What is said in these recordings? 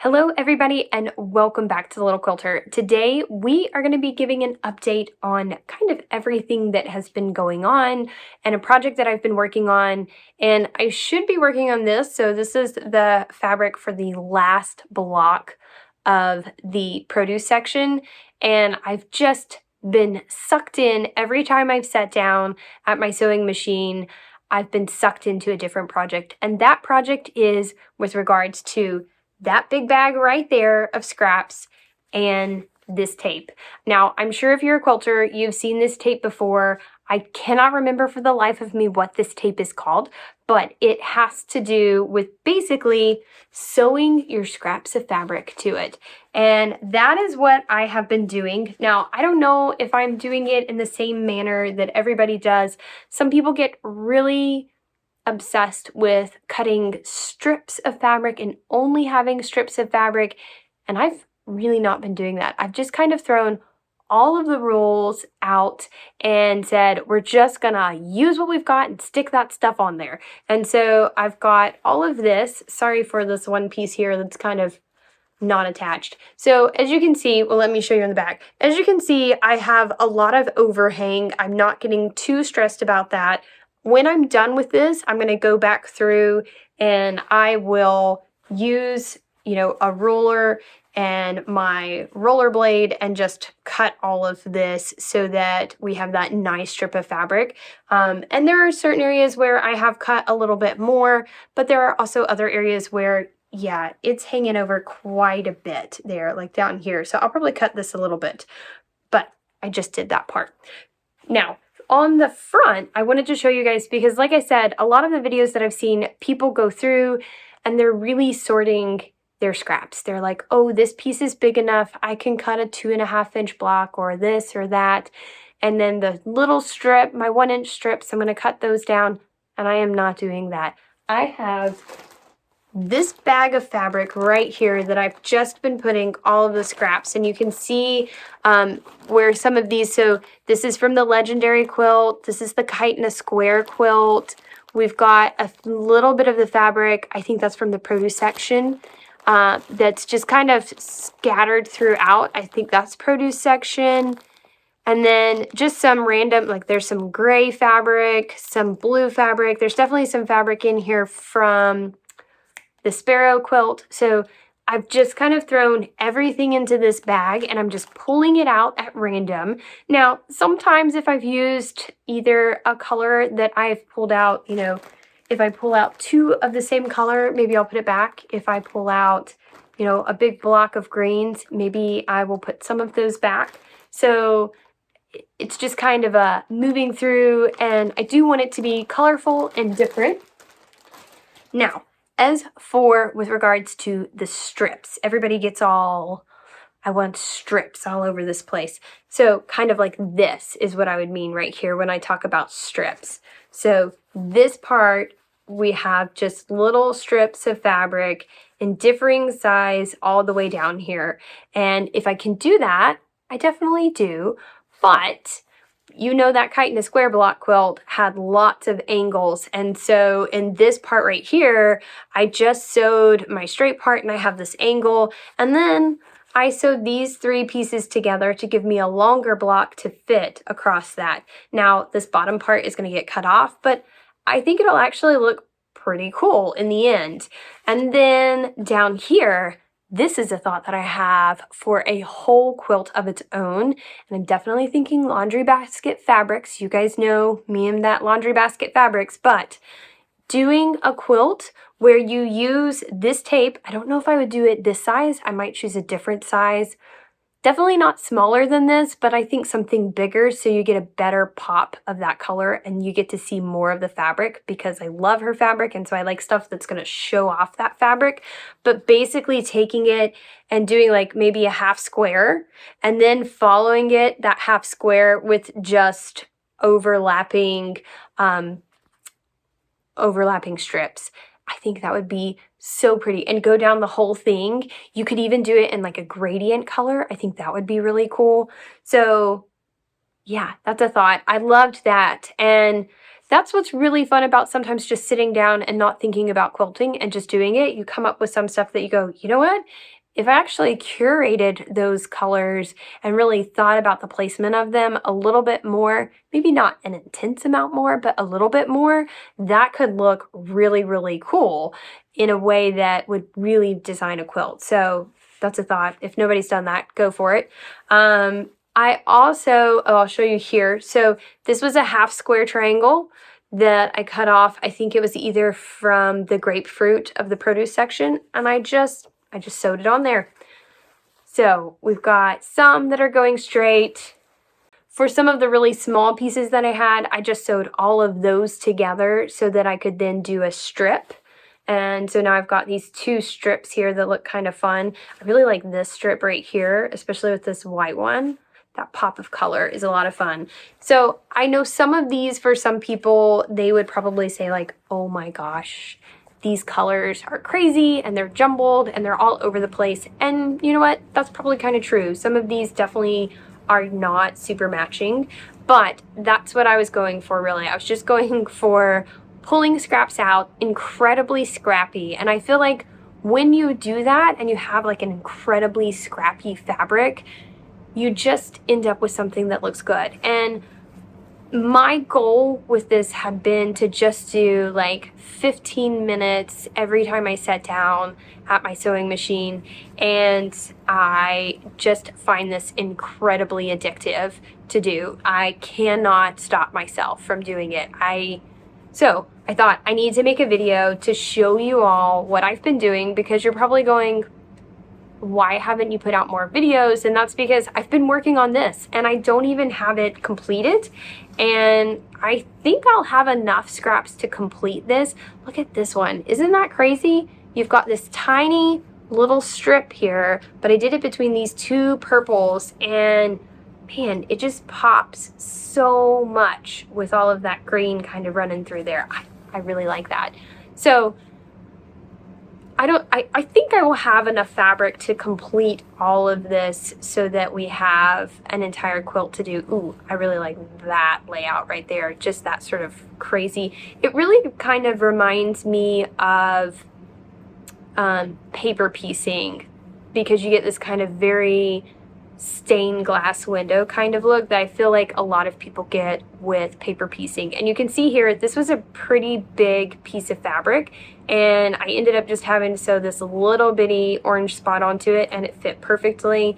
Hello everybody and welcome back to the Little Quilter. Today we are going to be giving an update on kind of everything that has been going on and a project that I've been working on, and I should be working on this. So this is the fabric for the last block of the produce section, and I've just been sucked in every time I've sat down at my sewing machine. I've been sucked into a different project, and that project is with regards to that big bag right there of scraps and this tape. Now, I'm sure if you're a quilter, you've seen this tape before. I cannot remember for the life of me what this tape is called, but it has to do with basically sewing your scraps of fabric to it. And that is what I have been doing. Now, I don't know if I'm doing it in the same manner that everybody does. Some people get really obsessed with cutting strips of fabric and only having strips of fabric, and I've really not been doing that. I've just kind of thrown all of the rules out and said we're just gonna use what we've got and stick that stuff on there. And so I've got all of this. Sorry for this one piece here that's kind of not attached. So as you can see, well, let me show you in the back. As you can see, I have a lot of overhang. I'm not getting too stressed about that. When I'm done with this, I'm going to go back through and I will use, a ruler and my roller blade and just cut all of this so that we have that nice strip of fabric. And there are certain areas where I have cut a little bit more, but there are also other areas where, yeah, it's hanging over quite a bit there, like down here. So I'll probably cut this a little bit, but I just did that part. Now, on the front, I wanted to show you guys because, like I said, a lot of the videos that I've seen, people go through and they're really sorting their scraps. They're like, oh, this piece is big enough. I can cut a 2.5-inch block or this or that. And then the little strip, my 1-inch strips, I'm going to cut those down. And I am not doing that. I have this bag of fabric right here that I've just been putting all of the scraps, and you can see where some of these, so this is from the Legendary quilt, this is the Kite in a Square quilt, we've got a little bit of the fabric, I think that's from the produce section, that's just kind of scattered throughout. I think that's produce section. And then just some random, like there's some gray fabric, some blue fabric, there's definitely some fabric in here from the Sparrow quilt. So I've just kind of thrown everything into this bag and I'm just pulling it out at random. Now, sometimes if I've used either a color that I've pulled out, if I pull out 2 of the same color, maybe I'll put it back. If I pull out, a big block of greens, maybe I will put some of those back. So it's just kind of a moving through, and I do want it to be colorful and different. Now, as for with regards to the strips, everybody gets all, I want strips all over this place. So kind of like this is what I would mean right here when I talk about strips. So this part, we have just little strips of fabric in differing size all the way down here. And if I can do that, I definitely do. But that Kite in a Square block quilt had lots of angles, and so in this part right here, I just sewed my straight part and I have this angle, and then I sewed these 3 pieces together to give me a longer block to fit across that. Now, this bottom part is going to get cut off, but I think it'll actually look pretty cool in the end. And then down here, this is a thought that I have for a whole quilt of its own, and I'm definitely thinking laundry basket fabrics. You guys know me and that laundry basket fabrics, but doing a quilt where you use this tape, I don't know if I would do it this size. I might choose a different size. Definitely not smaller than this, but I think something bigger so you get a better pop of that color and you get to see more of the fabric, because I love her fabric and so I like stuff that's going to show off that fabric. But basically taking it and doing like maybe a half square and then following it, that half square, with just overlapping strips. I think that would be so pretty, and go down the whole thing. You could even do it in like a gradient color. I think that would be really cool. So yeah, that's a thought. I loved that. And that's what's really fun about sometimes just sitting down and not thinking about quilting and just doing it. You come up with some stuff that you go, you know what? if I actually curated those colors and really thought about the placement of them a little bit more, maybe not an intense amount more, but a little bit more, that could look really, really cool in a way that would really design a quilt. So that's a thought. If nobody's done that, go for it. I also, I'll show you here. So this was a half square triangle that I cut off. I think it was either from the grapefruit of the produce section, and I just sewed it on there. So we've got some that are going straight. For some of the really small pieces that I had, I just sewed all of those together so that I could then do a strip. And so now I've got these two strips here that look kind of fun. I really like this strip right here, especially with this white one. That pop of color is a lot of fun. So I know some of these, for some people, they would probably say like, oh my gosh, these colors are crazy and they're jumbled and they're all over the place. And you know what? That's probably kind of true. Some of these definitely are not super matching, but that's what I was going for really. I was just going for pulling scraps out, incredibly scrappy. And I feel like when you do that and you have like an incredibly scrappy fabric, you just end up with something that looks good. And my goal with this had been to just do like 15 minutes every time I sat down at my sewing machine, and I just find this incredibly addictive to do. I cannot stop myself from doing it. So I thought I need to make a video to show you all what I've been doing, because you're probably going, why haven't you put out more videos? And that's because I've been working on this and I don't even have it completed. And I think I'll have enough scraps to complete this. Look at this one. Isn't that crazy? You've got this tiny little strip here, but I did it between these two purples, and man, it just pops so much with all of that green kind of running through there. I really like that. So I think I will have enough fabric to complete all of this so that we have an entire quilt to do. Ooh, I really like that layout right there. Just that sort of crazy. It really kind of reminds me of paper piecing, because you get this kind of very stained glass window kind of look that I feel like a lot of people get with paper piecing. And you can see here, this was a pretty big piece of fabric, and I ended up just having to sew this little bitty orange spot onto it, and it fit perfectly.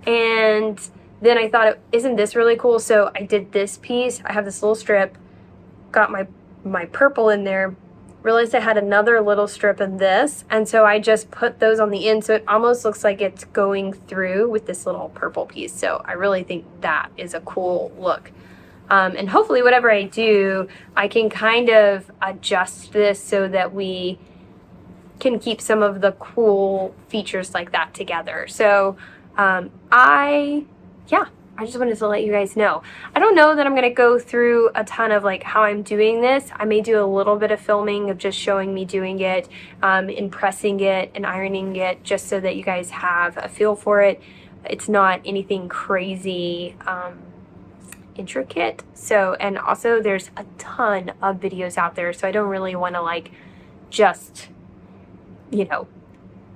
And then I thought, isn't this really cool? So I did this piece. I have this little strip, got my purple in there, realized I had another little strip in this, and so I just put those on the end, so it almost looks like it's going through with this little purple piece. So I really think that is a cool look. And hopefully whatever I do, I can kind of adjust this so that we can keep some of the cool features like that together. So I just wanted to let you guys know. I don't know that I'm going to go through a ton of like how I'm doing this. I may do a little bit of filming of just showing me doing it, and pressing it and ironing it, just so that you guys have a feel for it. It's not anything crazy intricate. So, and also there's a ton of videos out there, so I don't really want to like just, you know,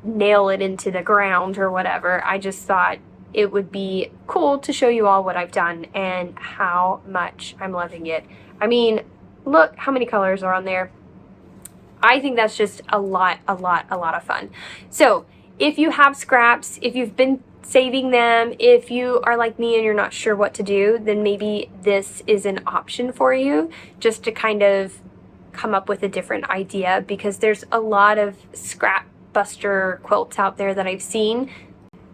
nail it into the ground or whatever. I just thought it would be cool to show you all what I've done and how much I'm loving it. I mean, look how many colors are on there. I think that's just a lot of fun. So if you have scraps, if you've been saving them, if you are like me and you're not sure what to do, then maybe this is an option for you, just to kind of come up with a different idea, because there's a lot of scrap buster quilts out there that I've seen.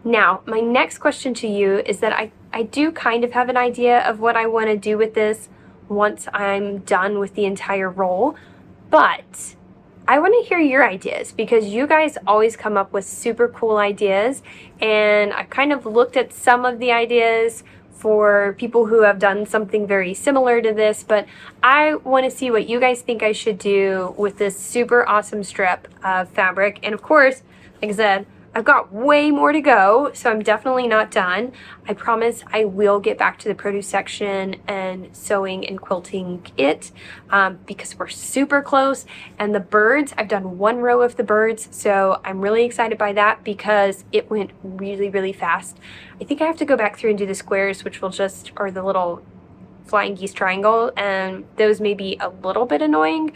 Now, my next question to you is that I do kind of have an idea of what I want to do with this once I'm done with the entire roll, but I want to hear your ideas, because you guys always come up with super cool ideas, and I've kind of looked at some of the ideas for people who have done something very similar to this, but I want to see what you guys think I should do with this super awesome strip of fabric. And of course, like I said, I've got way more to go, so I'm definitely not done. I promise I will get back to the produce section and sewing and quilting it because we're super close. And the birds, I've done one row of the birds, so I'm really excited by that because it went really, really fast. I think I have to go back through and do the squares, which will just, or the little flying geese triangle, and those may be a little bit annoying,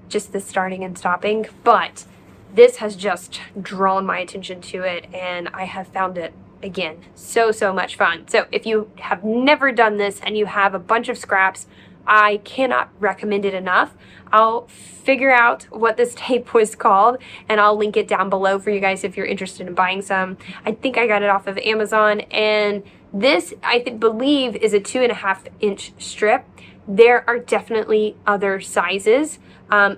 just the starting and stopping, but this has just drawn my attention to it, and I have found it, again, so much fun. So if you have never done this and you have a bunch of scraps, I cannot recommend it enough. I'll figure out what this tape was called, and I'll link it down below for you guys if you're interested in buying some. I think I got it off of Amazon, and this, I believe, is a 2.5-inch strip. There are definitely other sizes,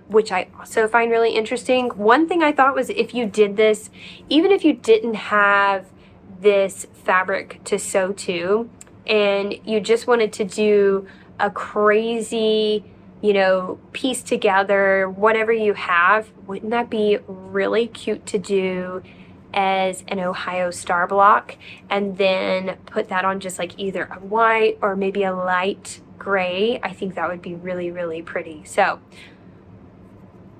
which I also find really interesting. One thing I thought was if you did this, even if you didn't have this fabric to sew to, and you just wanted to do a crazy, you know, piece together, whatever you have, wouldn't that be really cute to do as an Ohio star block, and then put that on just like either a white or maybe a light gray? I think that would be really, really pretty. So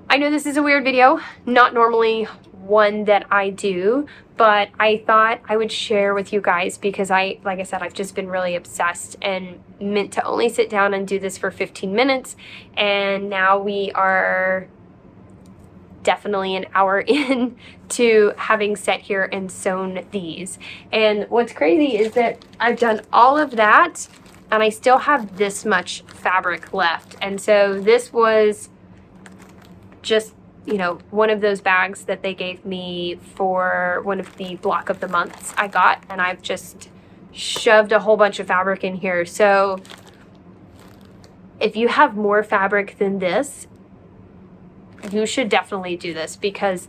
I know this is a weird video, not normally one that I do, but I thought I would share with you guys because like I said, I've just been really obsessed and meant to only sit down and do this for 15 minutes. And now we are definitely an hour in to having sat here and sewn these. And what's crazy is that I've done all of that and I still have this much fabric left. And so this was just, you know, one of those bags that they gave me for one of the block of the months I got, and I've just shoved a whole bunch of fabric in here. So if you have more fabric than this, you should definitely do this because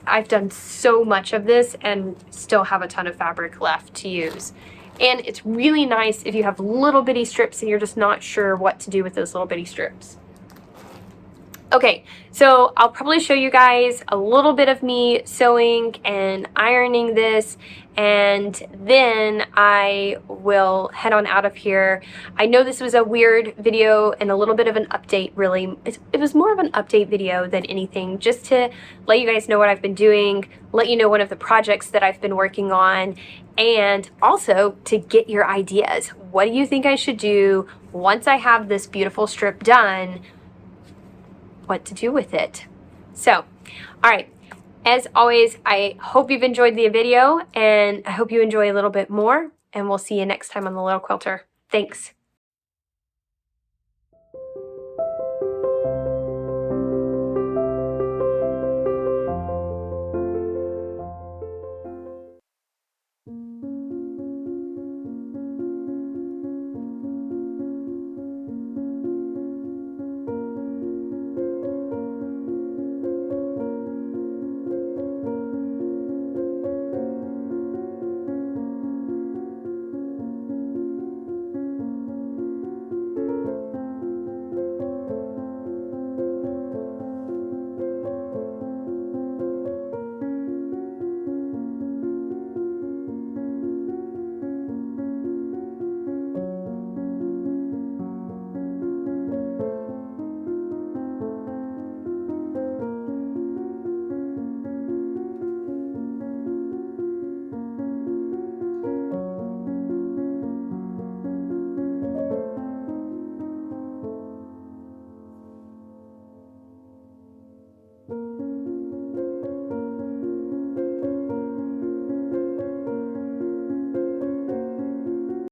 I've done so much of this and still have a ton of fabric left to use. And it's really nice if you have little bitty strips and you're just not sure what to do with those little bitty strips. Okay, so I'll probably show you guys a little bit of me sewing and ironing this, and then I will head on out of here. I know this was a weird video and a little bit of an update, really. It was more of an update video than anything, just to let you guys know what I've been doing, let you know one of the projects that I've been working on, and also to get your ideas. What do you think I should do once I have this beautiful strip done? What to do with it. So, all right, as always, I hope you've enjoyed the video and I hope you enjoy a little bit more, and we'll see you next time on the Little Quilter. Thanks.